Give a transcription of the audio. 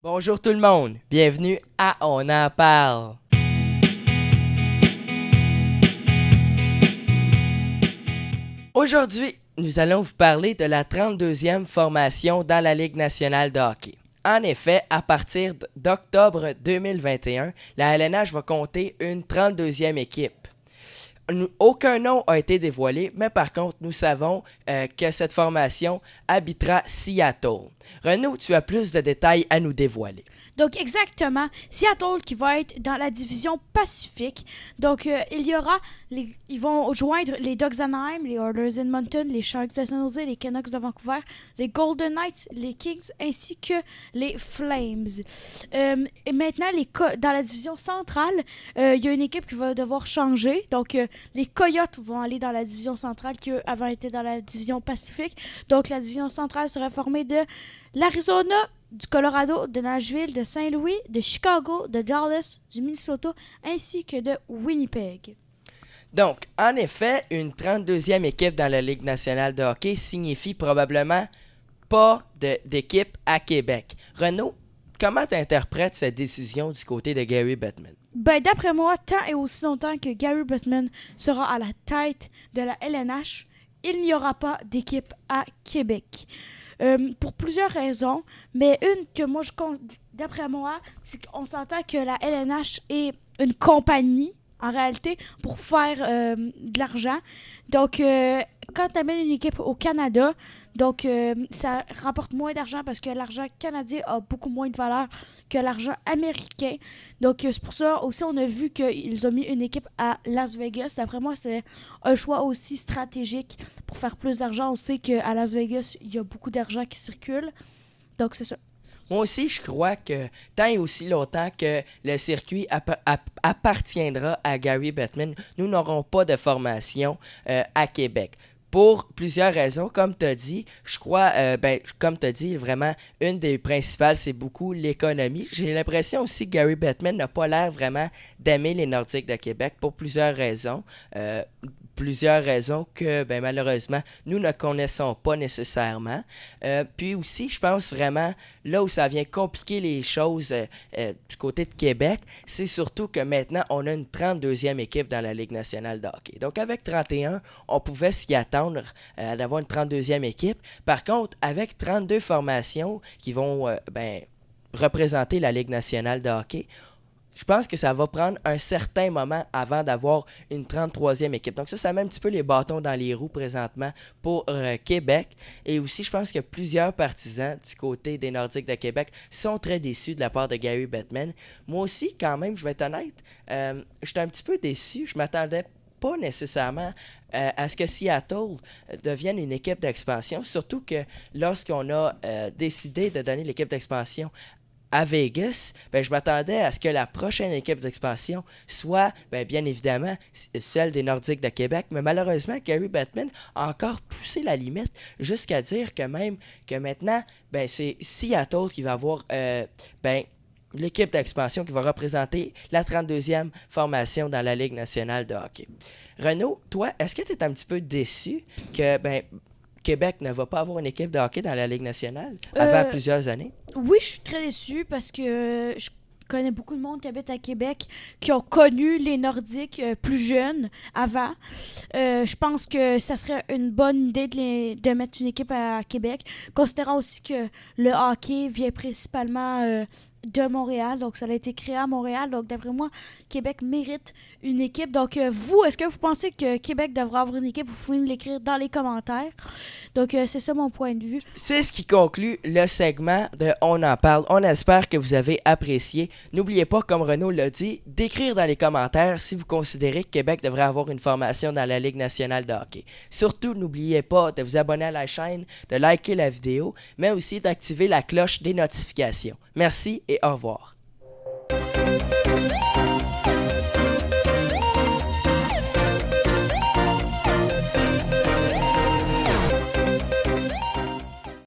Bonjour tout le monde, bienvenue à On en parle. Aujourd'hui, nous allons vous parler de la 32e formation dans la Ligue nationale de hockey. En effet, à partir d'octobre 2021, la LNH va compter une 32e équipe. Aucun nom a été dévoilé, mais par contre, nous savons que cette formation habitera Seattle. Renaud, tu as plus de détails à nous dévoiler. Donc exactement, Seattle qui va être dans la division Pacifique. Donc ils vont joindre les Ducks d'Anaheim, les Oilers d'Edmonton, les Sharks de San Jose, les Canucks de Vancouver, les Golden Knights, les Kings ainsi que les Flames. Et maintenant, dans la division centrale, il y a une équipe qui va devoir changer. Donc les Coyotes vont aller dans la division centrale qui eux avant étaient dans la division Pacifique. Donc la division centrale sera formée de l'Arizona, du Colorado, de Nashville, de Saint-Louis, de Chicago, de Dallas, du Minnesota, ainsi que de Winnipeg. Donc, en effet, une 32e équipe dans la Ligue nationale de hockey signifie probablement pas d'équipe à Québec. Renaud, comment tu interprètes cette décision du côté de Gary Bettman? D'après moi, tant et aussi longtemps que Gary Bettman sera à la tête de la LNH, il n'y aura pas d'équipe à Québec. Pour plusieurs raisons, mais une que moi d'après moi, c'est qu'on s'entend que la LNH est une compagnie en réalité pour faire de l'argent. Donc quand tu amènes une équipe au Canada, donc ça rapporte moins d'argent parce que l'argent canadien a beaucoup moins de valeur que l'argent américain. Donc c'est pour ça aussi on a vu qu'ils ont mis une équipe à Las Vegas. D'après moi, c'était un choix aussi stratégique pour faire plus d'argent. On sait qu'à Las Vegas, il y a beaucoup d'argent qui circule. Donc c'est ça. Moi aussi, je crois que tant et aussi longtemps que le circuit appartiendra à Gary Bettman, nous n'aurons pas de formation à Québec. Pour plusieurs raisons, comme tu as dit, je crois, comme tu as dit, vraiment, une des principales, c'est beaucoup l'économie. J'ai l'impression aussi que Gary Bettman n'a pas l'air vraiment d'aimer les Nordiques de Québec pour plusieurs raisons. Plusieurs raisons que malheureusement nous ne connaissons pas nécessairement. Puis aussi, je pense vraiment, là où ça vient compliquer les choses du côté de Québec, c'est surtout que maintenant, on a une 32e équipe dans la Ligue nationale de hockey. Donc avec 31, on pouvait s'y attendre d'avoir une 32e équipe. Par contre, avec 32 formations qui vont représenter la Ligue nationale de hockey, je pense que ça va prendre un certain moment avant d'avoir une 33e équipe. Donc ça met un petit peu les bâtons dans les roues présentement pour Québec. Et aussi, je pense que plusieurs partisans du côté des Nordiques de Québec sont très déçus de la part de Gary Bettman. Moi aussi, quand même, je vais être honnête, j'étais un petit peu déçu. Je m'attendais pas nécessairement à ce que Seattle devienne une équipe d'expansion. Surtout que lorsqu'on a décidé de donner l'équipe d'expansion à Vegas, je m'attendais à ce que la prochaine équipe d'expansion soit, bien évidemment, celle des Nordiques de Québec. Mais malheureusement, Gary Bettman a encore poussé la limite jusqu'à dire que maintenant, c'est Seattle qui va avoir l'équipe d'expansion qui va représenter la 32e formation dans la Ligue nationale de hockey. Renaud, toi, est-ce que tu es un petit peu déçu que Québec ne va pas avoir une équipe de hockey dans la Ligue nationale avant plusieurs années? Oui, je suis très déçue parce que je connais beaucoup de monde qui habite à Québec qui ont connu les Nordiques plus jeunes avant. Je pense que ça serait une bonne idée de mettre une équipe à Québec, considérant aussi que le hockey vient principalement de Montréal, donc ça a été créé à Montréal, donc d'après moi, Québec mérite une équipe. Donc vous, est-ce que vous pensez que Québec devrait avoir une équipe? Vous pouvez me l'écrire dans les commentaires. Donc c'est ça mon point de vue. C'est ce qui conclut le segment de On en parle. On espère que vous avez apprécié. N'oubliez pas, comme Renaud l'a dit, d'écrire dans les commentaires si vous considérez que Québec devrait avoir une formation dans la Ligue nationale de hockey. Surtout, n'oubliez pas de vous abonner à la chaîne, de liker la vidéo, mais aussi d'activer la cloche des notifications. Merci et au revoir.